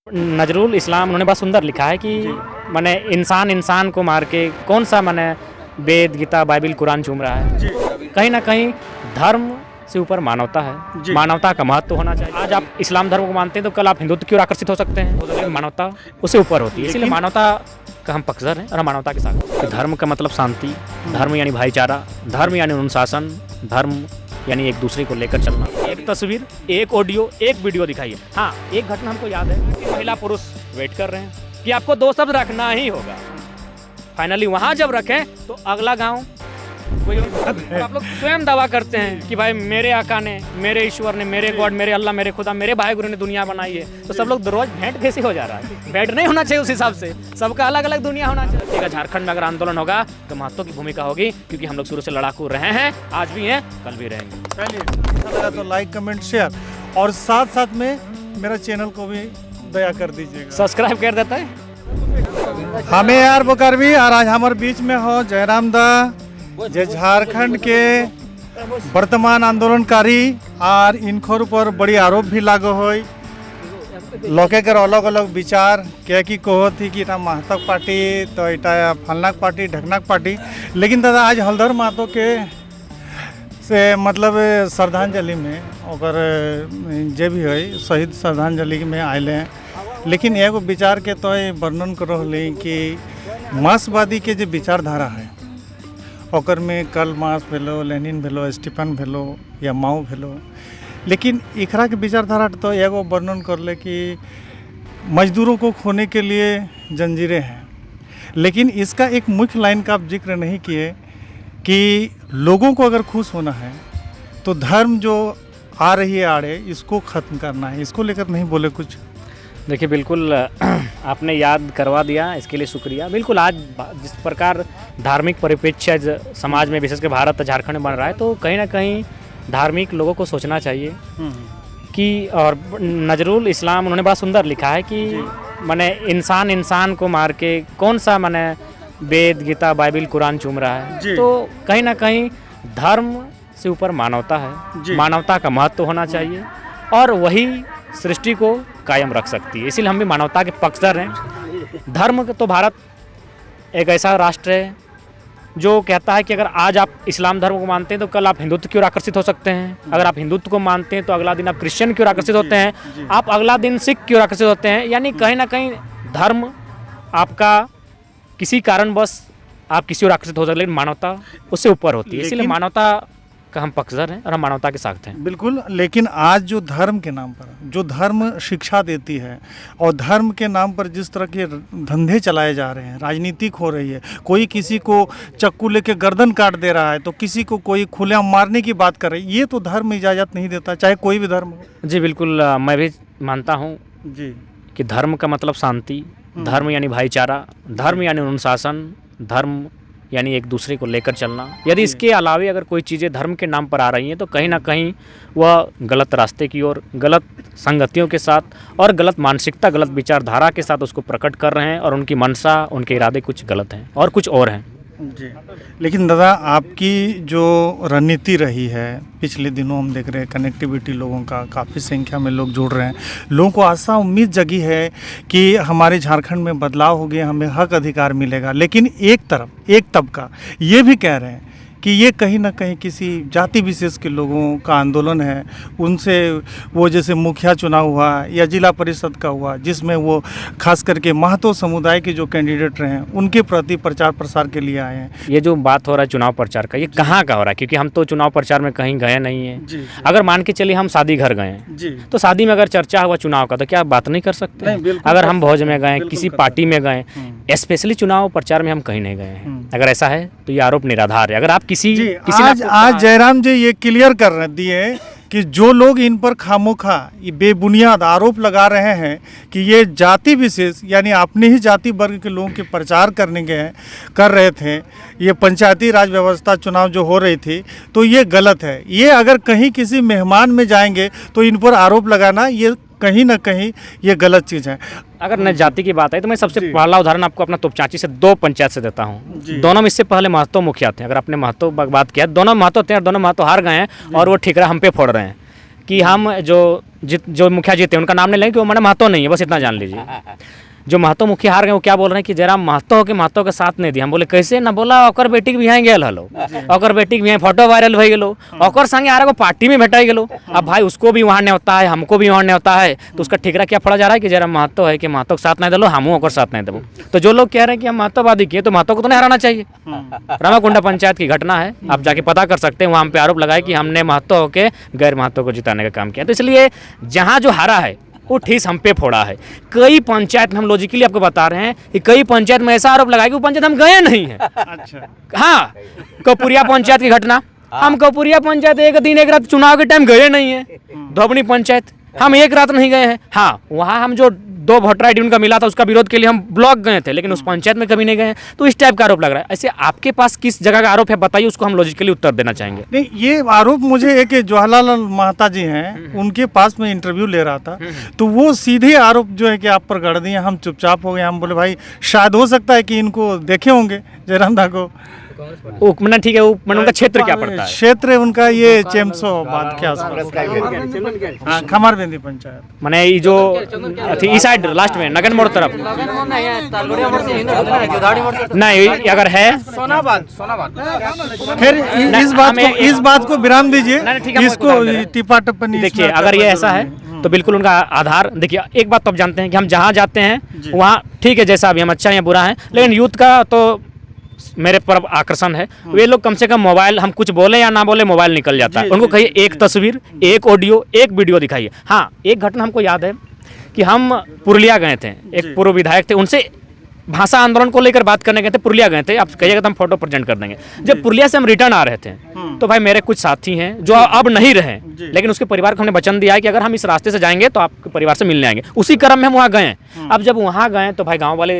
नजरुल इस्लाम उन्होंने बहुत सुंदर लिखा है कि माने इंसान इंसान को मार के कौन सा माने वेद गीता बाइबिल कुरान चूम रहा है। कहीं ना कहीं धर्म से ऊपर मानवता है, मानवता का महत्व होना चाहिए। आज आप इस्लाम धर्म को मानते हैं तो कल आप हिंदुत्व की ओर आकर्षित हो सकते हैं, लेकिन मानवता उससे ऊपर होती है। इसलिए मानवता का हम पक्षधर हैं और हम मानवता के साथ। धर्म का मतलब शांति, धर्म यानी भाईचारा, धर्म यानी अनुशासन, धर्म यानी एक दूसरे को लेकर चलना। एक तस्वीर, एक ऑडियो, एक वीडियो दिखाइए। हाँ, एक घटना हमको याद है कि महिला पुरुष वेट कर रहे हैं कि आपको दो शब्द रखना ही होगा। फाइनली वहाँ जब रखें तो अगला गांव कोई आप लोग स्वयं दावा करते हैं कि भाई मेरे आका ने, मेरे ईश्वर ने, मेरे गॉड, मेरे अल्लाह, मेरे खुदा, मेरे भाई गुरु ने दुनिया बनाई है। तो सब लोग रोज भेंट कैसे हो जा रहा है? भेंट नहीं होना चाहिए उस हिसाब से, सबका अलग अलग दुनिया होना चाहिए। झारखंड में अगर आंदोलन होगा तो महत्व की भूमिका होगी, क्योंकि हम लोग शुरू से लड़ाकू रहे हैं, आज भी हैं, कल भी रहेंगे। चलिए, अच्छा लगा तो लाइक कमेंट शेयर और साथ साथ में मेरा चैनल को भी दया कर दीजिएगा, सब्सक्राइब कर देता है। हमें यार बोकर भी और आज हमारे बीच में हो जयराम दा, जे झारखंड के वर्तमान आंदोलनकारी और इनखोर ऊपर बड़ी आरोप भी लागू हो। लोके के अलग अलग विचार क्या की कहो थी कि इटा महतक पार्टी तो इटा फलनाक पार्टी ढकनाक पार्टी, लेकिन दादा आज हलधर महतो के से मतलब श्रद्धांजलि में और जे भी है शहीद श्रद्धांजलि में आए हैं। लेकिन एगो विचार के तो वर्णन करो कि मार्क्सवादी के जो विचारधारा है ओकर में कर्ल मार्क्स भेलो, लेनिन भेलो, स्टीफन भेलो या माओ भेलो, लेकिन एकरा के विचारधारा तो एगो वर्णन कर ले कि मजदूरों को खोने के लिए जंजीरें हैं। लेकिन इसका एक मुख्य लाइन का आप जिक्र नहीं किए कि लोगों को अगर खुश होना है तो धर्म जो आ रही है आड़े, इसको ख़त्म करना है। इसको लेकर नहीं बोले कुछ? देखिए, बिल्कुल आपने याद करवा दिया, इसके लिए शुक्रिया। बिल्कुल आज जिस प्रकार धार्मिक परिप्रेक्ष्य समाज में विशेषकर भारत झारखंड में बन रहा है, तो कहीं ना कहीं धार्मिक लोगों को सोचना चाहिए कि, और नजरुल इस्लाम उन्होंने बहुत सुंदर लिखा है कि माने इंसान इंसान को मार के कौन सा माने वेद गीता बाइबिल कुरान चूम रहा है। तो कहीं ना कहीं धर्म से ऊपर मानवता है, मानवता का महत्व होना चाहिए और वही सृष्टि को कायम रख सकती है। इसीलिए हम भी मानवता के पक्षधर हैं। धर्म तो भारत एक ऐसा राष्ट्र है जो कहता है कि अगर आज आप इस्लाम धर्म को मानते हैं तो कल आप हिंदुत्व की ओर आकर्षित हो सकते हैं। अगर आप हिंदुत्व को मानते हैं तो अगला दिन आप क्रिश्चियन की ओर आकर्षित होते हैं, आप अगला दिन सिख की ओर आकर्षित होते हैं। यानी कहीं ना कहीं धर्म आपका किसी कारणवश आप किसी ओर आकर्षित हो सकते हैं, लेकिन मानवता उससे ऊपर होती है। इसीलिए मानवता का हम पक्षधर हैं और हम मानवता के साथ हैं। बिल्कुल, लेकिन आज जो धर्म के नाम पर, जो धर्म शिक्षा देती है और धर्म के नाम पर जिस तरह के धंधे चलाए जा रहे हैं, राजनीतिक हो रही है, कोई किसी को चक्कू लेके गर्दन काट दे रहा है तो किसी को कोई खुलेआम मारने की बात कर रही है, ये तो धर्म इजाज़त नहीं देता, चाहे कोई भी धर्म हो। जी बिल्कुल, मैं भी मानता हूँ जी कि धर्म का मतलब शांति, धर्म यानी भाईचारा, धर्म यानी अनुशासन, धर्म यानी एक दूसरे को लेकर चलना। यदि इसके अलावे अगर कोई चीज़ें धर्म के नाम पर आ रही हैं तो कहीं ना कहीं वह गलत रास्ते की ओर, गलत संगतियों के साथ और गलत मानसिकता, गलत विचारधारा के साथ उसको प्रकट कर रहे हैं और उनकी मंशा, उनके इरादे कुछ गलत हैं और कुछ और हैं। जी, लेकिन दादा आपकी जो रणनीति रही है पिछले दिनों, हम देख रहे हैं कनेक्टिविटी लोगों का काफ़ी संख्या में लोग जुड़ रहे हैं, लोगों को आशा उम्मीद जगी है कि हमारे झारखंड में बदलाव हो गया, हमें हक अधिकार मिलेगा। लेकिन एक तरफ एक तबका ये भी कह रहे हैं कि ये कहीं ना कहीं किसी जाति विशेष के लोगों का आंदोलन है, उनसे वो जैसे मुखिया चुनाव हुआ या जिला परिषद का हुआ जिसमें वो खास करके महतो समुदाय के जो कैंडिडेट रहे हैं उनके प्रति प्रचार प्रसार के लिए आए हैं। ये जो बात हो रहा है चुनाव प्रचार का, ये कहाँ का हो रहा है? क्योंकि हम तो चुनाव प्रचार में कहीं गए नहीं हैं। अगर मान के चलिए हम शादी घर गए हैं तो शादी में अगर चर्चा हुआ चुनाव का तो क्या बात नहीं कर सकते? अगर हम भोज में गए, किसी पार्टी में गए, स्पेशली चुनाव प्रचार में हम कहीं नहीं गए हैं, अगर ऐसा है तो ये आरोप निराधार है। अगर आप किसी आज जयराम जी ये क्लियर कर दिए कि जो लोग इन पर खामोखा ये बेबुनियाद आरोप लगा रहे हैं कि ये जाति विशेष यानी अपने ही जाति वर्ग के लोगों के प्रचार कर रहे थे, ये पंचायती राज व्यवस्था चुनाव जो हो रही थी, तो ये गलत है। ये अगर कहीं किसी मेहमान में जाएंगे तो इन पर आरोप लगाना ये कहीं ना कहीं ये गलत चीज़ है। अगर न जाति की बात है तो मैं सबसे पहला उदाहरण आपको अपना तोपचांची से दो पंचायत से देता हूँ। दोनों में इससे पहले महतो मुखिया थे। अगर आपने महतो बात किया, दोनों महतो थे और दोनों महतो हार गए हैं और वो ठिकरा हम पे फोड़ रहे हैं कि हम जो मुखिया जीते उनका नाम नहीं लेंगे कि वो मैंने महतो नहीं है, बस इतना जान लीजिए। जो महतो मुखिया हार गए वो क्या बोल रहे हैं कि जरा महतो के साथ नहीं दिया। हम बोले कैसे ना, बोला ओकर बेटी के बिहार गेल हलो, ओकर बेटी के बिहार फोटो वायरल हो गेलो, ओकर संगे आर पार्टी में भेटाई गेलो। अब भाई उसको भी वहाँ नहीं होता है, हमको भी वहाँ नहीं होता है, तो उसका ठिकरा क्या पड़ा जा रहा है कि जरा महतो है कि महतो के साथ नहीं दिलो, हम ओकर साथ नहीं देवो। तो जो लोग कह रहे हैं कि हम महतोवादी किए, तो महतो को तो नहीं हराना चाहिए। रामाकुंडा पंचायत की घटना है, आप जाके पता कर सकते हैं। वहाँ पे आरोप लगाए कि हमने महतो होके गैर महतो को जिताने का काम किया। तो इसलिए जहाँ जो हारा है वो ठीस हम पे फोड़ा है। कई पंचायत में हम लॉजिकली आपको बता रहे हैं कि कई पंचायत में ऐसा आरोप लगाया कि वो पंचायत हम गए नहीं है। अच्छा, हाँ, कपूरिया पंचायत की घटना, हम कपूरिया पंचायत एक दिन एक रात चुनाव के टाइम गए नहीं है। धोबनी पंचायत हम एक रात नहीं गए हैं। हाँ, वहाँ हम जो 2 वोटर ID उनका मिला था उसका विरोध के लिए हम ब्लॉक गए थे, लेकिन उस पंचायत में कभी नहीं गए हैं। तो इस टाइप का आरोप लग रहा है। ऐसे आपके पास किस जगह का आरोप है बताइए, उसको हम लॉजिकली उत्तर देना चाहेंगे। नहीं, ये आरोप मुझे एक जवाहरलाल महता जी हैं, उनके पास में इंटरव्यू ले रहा था, तो वो सीधे आरोप जो है कि आप पर गढ़ दिए। हम चुपचाप हो गए। हम बोले भाई शायद हो सकता है कि इनको देखे होंगे जयराम दा को। मैंने ठीक है, वो मैंने उनका क्षेत्र क्या पड़ता है? क्षेत्र उनका ये चेमसोबाद के आसपास, हाँ, खमारबेंदी पंचायत। मैंने ये जो थी इस साइड लास्ट में नगन मोड़ तरफ नहीं, अगर है फिर इस बात को विराम दीजिए, इसको टिपा टप्पनी। देखिए, अगर ये ऐसा है तो बिल्कुल उनका आधार देखिए। एक बात तो आप जानते हैं कि हम जहाँ जाते हैं वहाँ ठीक है, जैसा भी हम अच्छा या बुरा है, लेकिन यूथ का तो मेरे पर आकर्षण है। वे लोग कम से कम मोबाइल, हम कुछ बोले या ना बोले, मोबाइल निकल जाता है। उनको कहिए एक तस्वीर, एक ऑडियो, एक वीडियो दिखाइए। हाँ, एक घटना हमको याद है कि हम पुरुलिया गए थे, एक पूर्व विधायक थे, उनसे भाषा आंदोलन को लेकर बात करने गए थे। पुरुलिया गए थे, आप कहिएगा तो हम फोटो प्रेजेंट कर देंगे। जब पुरुलिया से हम रिटर्न आ रहे थे तो भाई मेरे कुछ साथी हैं जो अब नहीं रहे, लेकिन उसके परिवार को हमने वचन दिया है कि अगर हम इस रास्ते से जाएंगे तो आपके परिवार से मिलने आएंगे। उसी क्रम में हम वहाँ गए। अब जब वहाँ गए तो भाई गाँव वाले,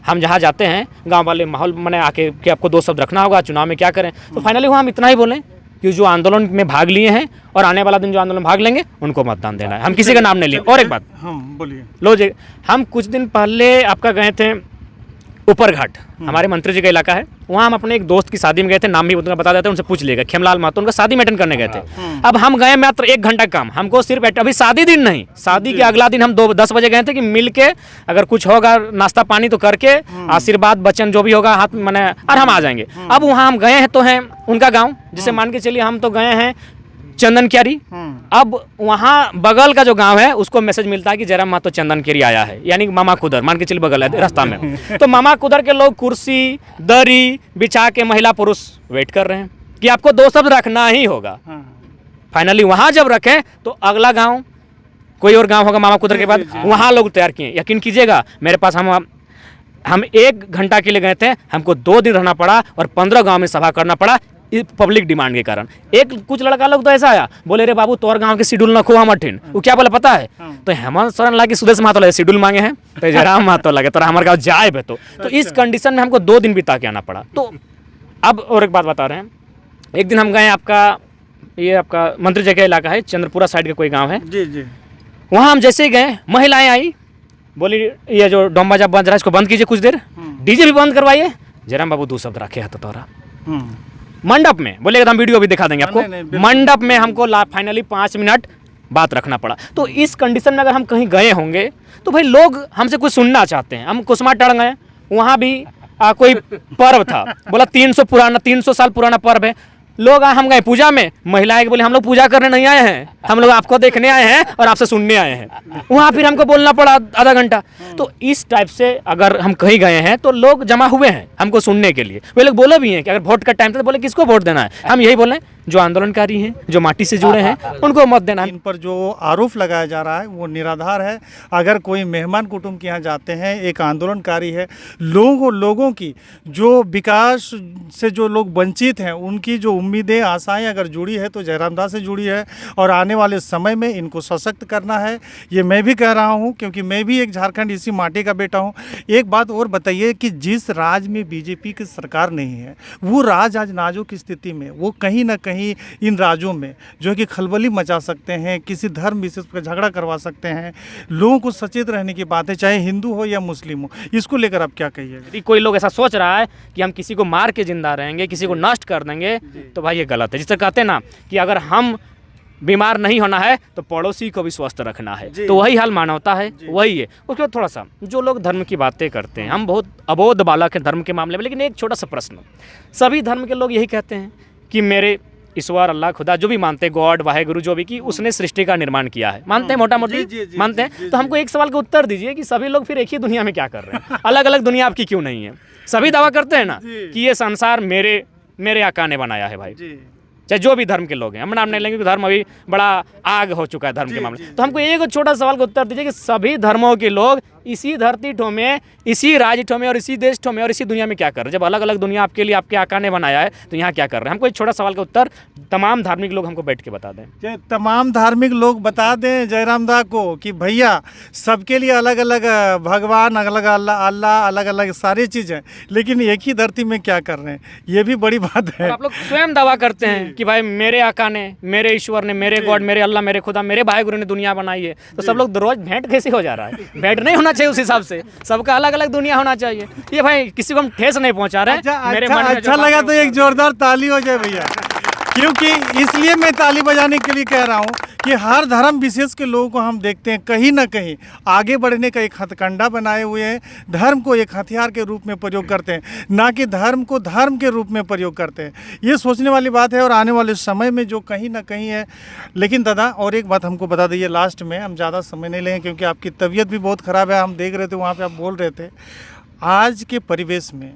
हम जहाँ जाते हैं गांव वाले माहौल मैंने आके कि आपको 2 शब्द रखना होगा, चुनाव में क्या करें। तो फाइनली वहाँ हम इतना ही बोलें कि जो आंदोलन में भाग लिए हैं और आने वाला दिन जो आंदोलन में भाग लेंगे उनको मतदान देना है। हम किसी का नाम नहीं लिए। और एक बात, बोलिए। लो जी, हम कुछ दिन पहले आपका गए थे ऊपर घाट, हमारे मंत्री जी का इलाका है, वहाँ हम अपने एक दोस्त की शादी में गए थे। नाम भी उनका बता देते हैं, उनसे पूछ लेगा, खेमलाल महतो, उनका शादी में अटेंड करने गए थे। अब हम गए मात्र 1 घंटा काम, हमको सिर्फ अभी शादी दिन नहीं, शादी के अगला दिन हम 10 बजे गए थे कि मिल के अगर कुछ होगा नाश्ता पानी तो करके आशीर्वाद वचन जो भी होगा हाथ मैंने और हम आ जाएंगे। अब वहाँ हम गए हैं तो हैं उनका गाँव, जिसे मान के चलिए हम तो गए हैं चंदन क्यारी। अब वहाँ बगल का जो गांव है उसको मैसेज मिलता है कि जयराम महतो चंदन क्यारी आया है, यानी मामा कुदर, मान के चलिए बगल है रास्ता में। तो मामा कुदर के लोग कुर्सी दरी बिछा के महिला पुरुष वेट कर रहे हैं कि आपको 2 शब्द रखना ही होगा। फाइनली वहाँ जब रखें तो अगला गाँव कोई और गाँव होगा मामा कुदर के बाद, वहाँ लोग तैयार किए। यकीन कीजिएगा मेरे पास हम 1 घंटा के लिए गए थे, हमको 2 दिन रहना पड़ा और 15 गाँव में सभा करना पड़ा पब्लिक डिमांड के कारण। कुछ लड़का लोग तो ऐसा आया, बोले रे बाबू तोर गांव के शेड्यूल न खो हम अठिन। वो क्या बोले पता है? तो हेमंत सोरेन लागे सुदेश महतो लगे शेड्यूल मांगे हैं, तो जयराम महतो लगे तो हमारे गाँव जाए बे। तो इस कंडीशन में हमको 2 दिन बिता के आना पड़ा। तो अब और एक बात बता रहे हैं, एक दिन हम गए आपका मंत्री जी का इलाका है, चंद्रपुरा साइड का कोई गाँव है जी। वहाँ हम जैसे ही गए, महिलाएं आई, बोली ये जो डोम जब बंद रहा है इसको बंद कीजिए कुछ देर, डीजे भी बंद करवाइए। जयराम बाबू 2 शब्द रखे हाथ तोरा मंडप में, बोले हम वीडियो भी दिखा देंगे आपको। मंडप में हमको फाइनली 5 मिनट बात रखना पड़ा। तो इस कंडीशन में अगर हम कहीं गए होंगे तो भाई लोग हमसे कुछ सुनना चाहते हैं। हम कुसमा टड़ गए, वहाँ भी कोई पर्व था, बोला 300 साल पुराना पर्व है। लोग हम गए पूजा में, महिलाएं बोले हम लोग पूजा करने नहीं आए हैं, हम लोग आपको देखने आए हैं और आपसे सुनने आए हैं। वहाँ फिर हमको बोलना पड़ा आधा घंटा। तो इस टाइप से अगर हम कहीं गए हैं तो लोग जमा हुए हैं हमको सुनने के लिए। वे लोग बोले भी हैं कि अगर वोट का टाइम था तो बोले किसको वोट देना है। हम यही बोले जो आंदोलनकारी हैं, जो माटी से जुड़े हैं, उनको मत देना। इन पर जो आरोप लगाया जा रहा है वो निराधार है। अगर कोई मेहमान कुटुंब के यहाँ जाते हैं, एक आंदोलनकारी है, लोगों की जो विकास से जो लोग वंचित हैं उनकी जो उम्मीदें आशाएं अगर जुड़ी है तो जयराम दास से जुड़ी है। और आने वाले समय में इनको सशक्त करना है, ये मैं भी कह रहा हूँ, क्योंकि मैं भी एक झारखंड इसी माटी का बेटा हूँ। एक बात और बताइए कि जिस राज्य में बीजेपी की सरकार नहीं है वो राज्य आज नाजुक स्थिति में, वो कहीं ना कहीं इन राज्यों में जो है कि खलबली मचा सकते हैं, किसी धर्म विशेष पर झगड़ा करवा सकते हैं। लोगों को सचेत रहने की बात है, चाहे हिंदू हो या मुस्लिम हो। इसको लेकर आप क्या कहिएगा? यदि कोई लोग ऐसा सोच रहा है कि हम किसी को मार के जिंदा रहेंगे, किसी को नष्ट कर देंगे, तो भाई ये गलत है। जिससे कहते हैं ना कि अगर हम बीमार नहीं होना है तो पड़ोसी को भी स्वस्थ रखना है। तो वही हाल मानवता है, वही है। उसके बाद थोड़ा सा जो लोग धर्म की बातें करते हैं, हम बहुत अबोध बालक हैं धर्म के मामले में, लेकिन एक छोटा सा प्रश्न, सभी धर्म के लोग यही कहते हैं कि मेरे ईश्वर, अल्लाह, खुदा जो भी मानते हैं, गॉड, वाहेगुरु जो भी, कि उसने सृष्टि का निर्माण किया है, मानते हैं मोटा मोटी मानते हैं। तो हमको एक सवाल का उत्तर दीजिए कि सभी लोग फिर एक ही दुनिया में क्या कर रहे हैं? अलग अलग दुनिया आपकी क्यों नहीं है? सभी दावा करते हैं ना कि ये संसार मेरे आका ने बनाया है भाई, चाहे जो भी धर्म के लोग हैं। हम नाम नहीं लेंगे, धर्म अभी बड़ा आग हो चुका है धर्म के मामले। तो हमको एक छोटा सवाल का उत्तर दीजिए कि सभी धर्मों के लोग इसी धरती ठो में, इसी राज्य ठो में और इसी देश ठो में और इसी दुनिया में क्या कर रहे हैं? जब अलग अलग दुनिया आपके लिए आपके आका ने बनाया है तो यहाँ क्या कर रहे हैं? हमको एक छोटा सवाल का उत्तर तमाम धार्मिक लोग हमको बैठ के बता दें। तमाम धार्मिक लोग बता दें जयराम दा को कि भैया सबके लिए अलग अलग भगवान, अलग अल्लाह, अलग अलग सारी चीज़ें, लेकिन एक ही धरती में क्या कर रहे हैं? ये भी बड़ी बात है। आप लोग स्वयं दावा करते हैं कि भाई मेरे आका ने, मेरे ईश्वर ने, मेरे गॉड, मेरे अल्लाह, मेरे खुदा, मेरे भाई गुरु ने दुनिया बनाई है। तो सब लोग रोज भेंट कैसे हो जा रहा है? भेंट नहीं होना चाहिए उस हिसाब से, सबका अलग अलग दुनिया होना चाहिए। ये भाई किसी को हम ठेस नहीं पहुंचा रहे हैं। मेरे मन में अच्छा लगा तो एक जोरदार ताली हो जाए भैया, क्योंकि इसलिए मैं ताली बजाने के लिए कह रहा हूँ कि हर धर्म विशेष के लोगों को हम देखते हैं कहीं ना कहीं आगे बढ़ने का एक हथकंडा बनाए हुए हैं, धर्म को एक हथियार के रूप में प्रयोग करते हैं, ना कि धर्म को धर्म के रूप में प्रयोग करते हैं। ये सोचने वाली बात है और आने वाले समय में जो कहीं ना कहीं है। लेकिन दादा और एक बात हमको बता दीजिए लास्ट में, हम ज़्यादा समय नहीं लेंगे क्योंकि आपकी तबीयत भी बहुत ख़राब है, हम देख रहे थे वहाँ पर आप बोल रहे थे। आज के परिवेश में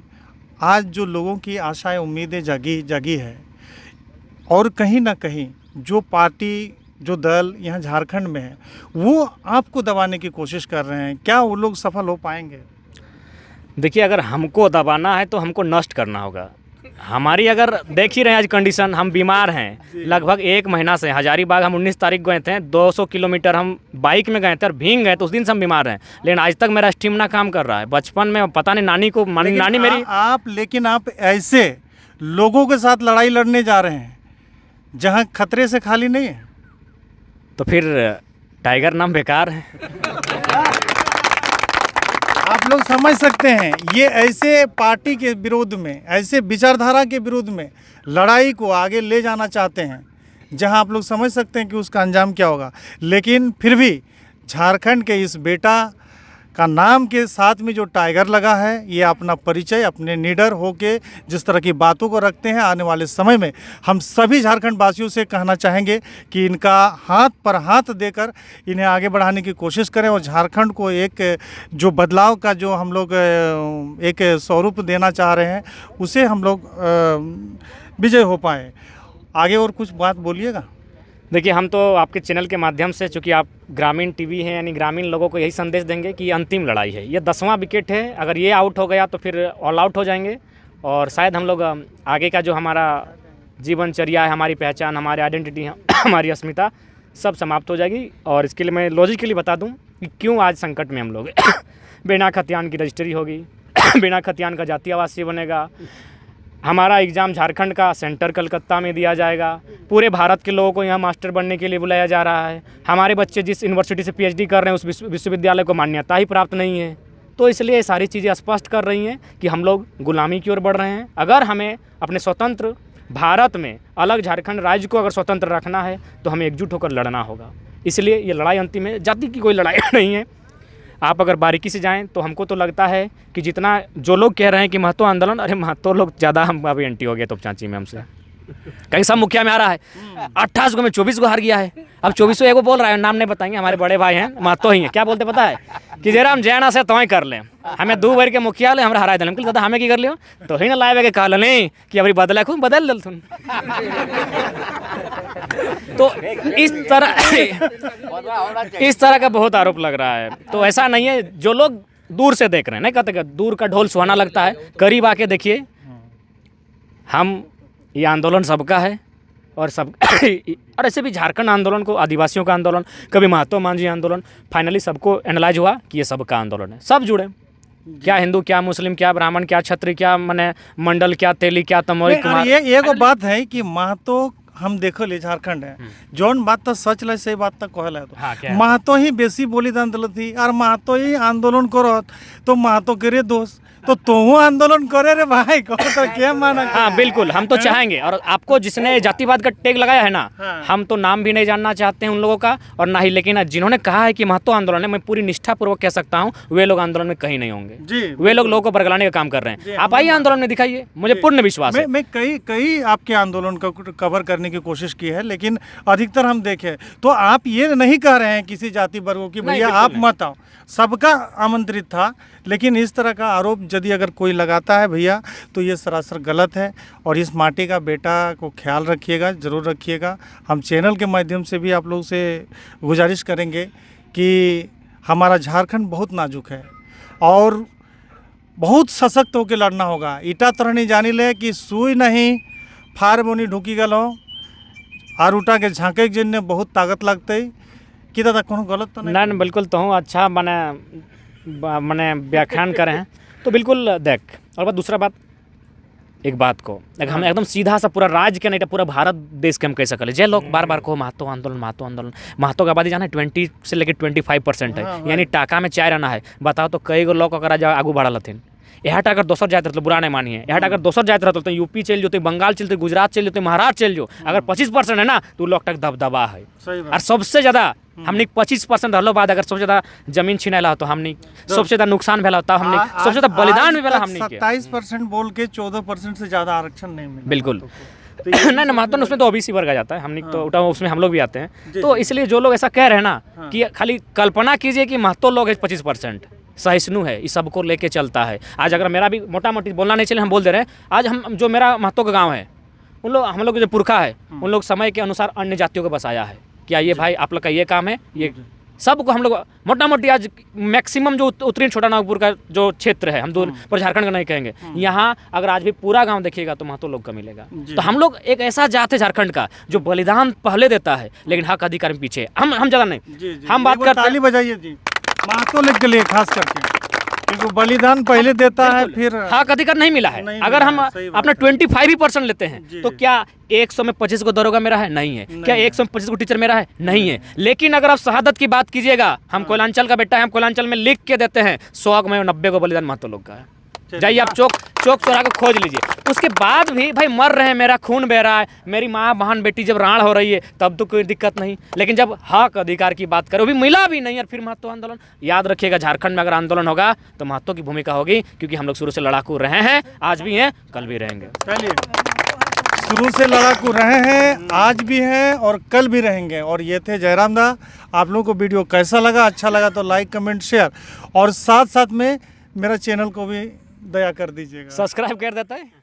आज जो लोगों की आशाएँ उम्मीदें जागी है और कहीं ना कहीं जो पार्टी, जो दल यहाँ झारखंड में है वो आपको दबाने की कोशिश कर रहे हैं, क्या वो लोग सफल हो पाएंगे? देखिए, अगर हमको दबाना है तो हमको नष्ट करना होगा। हमारी अगर देख ही रहे हैं आज कंडीशन, हम बीमार हैं लगभग 1 महीना से। हजारीबाग हम 19 तारीख गए थे, 200 किलोमीटर हम बाइक में गए थे और भीग गए, तो उस दिन से हम बीमार हैं। लेकिन आज तक मेरा स्टेमिना काम कर रहा है। बचपन में पता नहीं नानी मेरी लेकिन आप ऐसे लोगों के साथ लड़ाई लड़ने जा रहे हैं जहाँ खतरे से खाली नहीं है, तो फिर टाइगर नाम बेकार है। आप लोग समझ सकते हैं, ये ऐसे पार्टी के विरोध में, ऐसे विचारधारा के विरोध में लड़ाई को आगे ले जाना चाहते हैं जहां आप लोग समझ सकते हैं कि उसका अंजाम क्या होगा। लेकिन फिर भी झारखंड के इस बेटा का नाम के साथ में जो टाइगर लगा है, ये अपना परिचय अपने निडर होके जिस तरह की बातों को रखते हैं, आने वाले समय में हम सभी झारखंड वासियों से कहना चाहेंगे कि इनका हाथ पर हाथ देकर इन्हें आगे बढ़ाने की कोशिश करें और झारखंड को एक जो बदलाव का जो हम लोग एक स्वरूप देना चाह रहे हैं उसे हम लोग विजय हो पाए। आगे और कुछ बात बोलिएगा। देखिए, हम तो आपके चैनल के माध्यम से, चूँकि आप ग्रामीण टीवी हैं, यानी ग्रामीण लोगों को यही संदेश देंगे कि ये अंतिम लड़ाई है, ये 10वां विकेट है। अगर ये आउट हो गया तो फिर ऑल आउट हो जाएंगे और शायद हम लोग आगे का जो हमारा जीवनचर्या है, हमारी पहचान, हमारी आइडेंटिटी है, हमारी अस्मिता सब समाप्त हो जाएगी। और इसके लिए मैं लॉजिकली बता दूँ कि क्यों आज संकट में हम लोग बिना खतियान की रजिस्ट्री होगी, बिना खतियान का जातीय आवासीय बनेगा, हमारा एग्ज़ाम झारखंड का सेंटर कलकत्ता में दिया जाएगा, पूरे भारत के लोगों को यहाँ मास्टर बनने के लिए बुलाया जा रहा है, हमारे बच्चे जिस यूनिवर्सिटी से पीएचडी कर रहे हैं उस विश्वविद्यालय को मान्यता ही प्राप्त नहीं है। तो इसलिए ये सारी चीज़ें स्पष्ट कर रही हैं कि हम लोग गुलामी की ओर बढ़ रहे हैं। अगर हमें अपने स्वतंत्र भारत में अलग झारखंड राज्य को अगर स्वतंत्र रखना है तो हमें एकजुट होकर लड़ना होगा। इसलिए ये लड़ाई अंतिम है, जाति की कोई लड़ाई नहीं है। आप अगर बारीकी से जाएं तो हमको तो लगता है कि जितना जो लोग कह रहे हैं कि महतो आंदोलन, अरे महतो लोग ज़्यादा हम अभी एंटी हो गए तो चांची में हमसे, कहीं सब मुखिया में आ रहा है। 28 को में 24 को हार गया है, अब 24 एगो बोल रहा है, नाम नहीं बताएंगे, हमारे बड़े भाई हैं महतो ही हैं। क्या बोलते पता है कि जयराम जैना से तो ही कर लें, हमें 2 बार के मुखिया ले हमारा हरा दिल, दादा हमें की कर लियो तो ही ना लाए के कहल नहीं कि अभी बदला खूब बदल दल तुम। तो इस तरह का बहुत आरोप लग रहा है। तो ऐसा नहीं है, जो लोग दूर से देख रहे हैं, नहीं कहते दूर का ढोल सुहाना लगता है, करीब आके देखिए। हम ये आंदोलन सबका है और सब और ऐसे भी झारखंड आंदोलन को, आदिवासियों का आंदोलन, कभी महात्मा मांझी आंदोलन, फाइनली सबको एनालाइज हुआ कि ये सबका आंदोलन है, सब जुड़े, क्या हिंदू, क्या मुस्लिम, क्या ब्राह्मण, क्या क्षत्रिय, क्या मने मंडल, क्या तेली, क्या तमोरी कुमार। ये एगो बात है कि महतो हम देखो ले झारखंड है जौन बात तो सच ले सही बात तक कहला तो हाँ, महतो ही बेसी बलिदान दिल थी और महतो ही आंदोलन करत तो महतो के रे दोस्त तो तुम आंदोलन करे रे भाई को तो क्या माना। हाँ बिल्कुल, हम तो चाहेंगे। और आपको जिसने जातिवाद का टैग लगाया है ना, हम तो नाम भी नहीं जानना चाहते हैं उन लोगों का और ना ही, लेकिन जिन्होंने कहा है कि महतो आंदोलन है, मैं पूरी निष्ठापूर्वक कह सकता हूँ वे लोग आंदोलन में कहीं नहीं होंगे जी। वे लोग लोगों को बरगलाने का काम कर रहे हैं। आप आइए आंदोलन में दिखाइए, मुझे पूर्ण विश्वास है। मैं कई आपके आंदोलन को कवर करने की कोशिश की है, लेकिन अधिकतर हम देखें तो आप ये नहीं कह रहे हैं किसी जाति वर्गों की भैया आप मत आओ, सबका आमंत्रित था। लेकिन इस तरह का आरोप यदि अगर कोई लगाता है भैया तो ये सरासर गलत है। और इस माटी का बेटा को ख्याल रखिएगा, ज़रूर रखिएगा। हम चैनल के माध्यम से भी आप लोगों से गुजारिश करेंगे कि हमारा झारखंड बहुत नाजुक है और बहुत सशक्त होकर लड़ना होगा। ईटा तरहनी जानी ले कि सुई नहीं फार बोनी ढुकी गलो और उठा के झाँके जिनने बहुत ताकत लगते कि दादा कोनो गलत तो नहीं। ना बिल्कुल तो हूँ, अच्छा मैंने व्याख्यान करे हैं तो बिल्कुल देख। और बात दूसरा बात, एक बात को हम एकदम सीधा सा पूरा राज्य के नहीं पूरा भारत देश के हम कह सकते जे लोग बार बार को महतो आंदोलन महतो आंदोलन, महतो की आबादी जाना 20 से लेकर 25% है, यानी टाका में 4 आना है। बताओ तो कई गो लोग अगर आगू बढ़ल हथिन। यहाँ अगर दोसर जात रहते बुरा नहीं मानिए, यहाँ अगर दोसर जात रहते तो यूपी चल जाते, बंगाल चलते, गुजरात चल जाते, महाराष्ट्र चल जाओ। अगर 25% है ना तो लोग तक दबदबा है। और सबसे ज़्यादा हमने 25% रहलो बाद अगर सबसे ज़्यादा जमीन छिनाला तो हमने सबसे ज़्यादा नुकसान भेला होता, हमने सबसे ज़्यादा बलिदान भी भेला हमने 27% बोल के 14% से ज़्यादा आरक्षण नहीं मिला। बिल्कुल नहीं ना महत्व उसमें तो ओबीसी वर्ग आ जाता है, हमने तो उठा उसमें हम लोग भी आते हैं। तो इसलिए जो लोग ऐसा कह रहे हैं ना कि खाली कल्पना कीजिए कि महत्व लोग है 25% सहिष्णु है, इस सबको लेके चलता है। आज अगर मेरा भी मोटा मोटी बोलना नहीं चले हम बोल दे रहे हैं, आज हम जो मेरा महतो का गाँव है उन लोग हम लोग जो पुरखा है उन लोग समय के अनुसार अन्य जातियों को बसाया है। क्या ये भाई आप लोग का ये काम है, ये सबको हम लोग मोटा मोटी आज मैक्सिमम जो उत्तरी छोटा नागपुर का जो क्षेत्र है, हम दूर पर झारखंड का नहीं कहेंगे, यहाँ अगर आज भी पूरा गांव देखिएगा तो महतो लोग का मिलेगा। तो हम लोग एक ऐसा जात है झारखंड का जो बलिदान पहले देता है लेकिन हक अधिकार में पीछे। हम ज़्यादा नहीं हम बात करते हैं। ताली बजाइए जी महतो लोग के लिए खास करके, क्योंकि बलिदान पहले देता है फिर हक अधिकार नहीं मिला है। अगर हम अपना 25% लेते हैं तो क्या 100 में 25 को दरोगा मेरा है? नहीं है। क्या 100 में 25 को टीचर मेरा है? नहीं है। लेकिन अगर आप शहादत की बात कीजिएगा, हम कोयलांचल का बेटा है, हम कोयलांचल में लिख के देते हैं 100 में 90 को बलिदान महतो लोग का है। जाइए आप चौक चौराहा को खोज लीजिए। उसके बाद भी भाई मर रहे हैं, मेरा खून बह रहा है, मेरी माँ बहन बेटी जब राण हो रही है तब तो कोई दिक्कत नहीं। लेकिन जब हक अधिकार की बात करो भी मिला भी नहीं और फिर महतो आंदोलन। याद रखिएगा झारखंड में अगर आंदोलन होगा तो महतो की भूमिका होगी, क्योंकि हम लोग शुरू से लड़ाकू रहे हैं, आज भी हैं, कल भी रहेंगे। चलिए शुरू से लड़ाकू रहे हैं, आज भी हैं और कल भी रहेंगे। और ये थे जयराम दा। आप लोगों को वीडियो कैसा लगा? अच्छा लगा तो लाइक कमेंट शेयर और साथ साथ में मेरा चैनल को भी दया कर दीजिएगा, सब्सक्राइब कर देता है।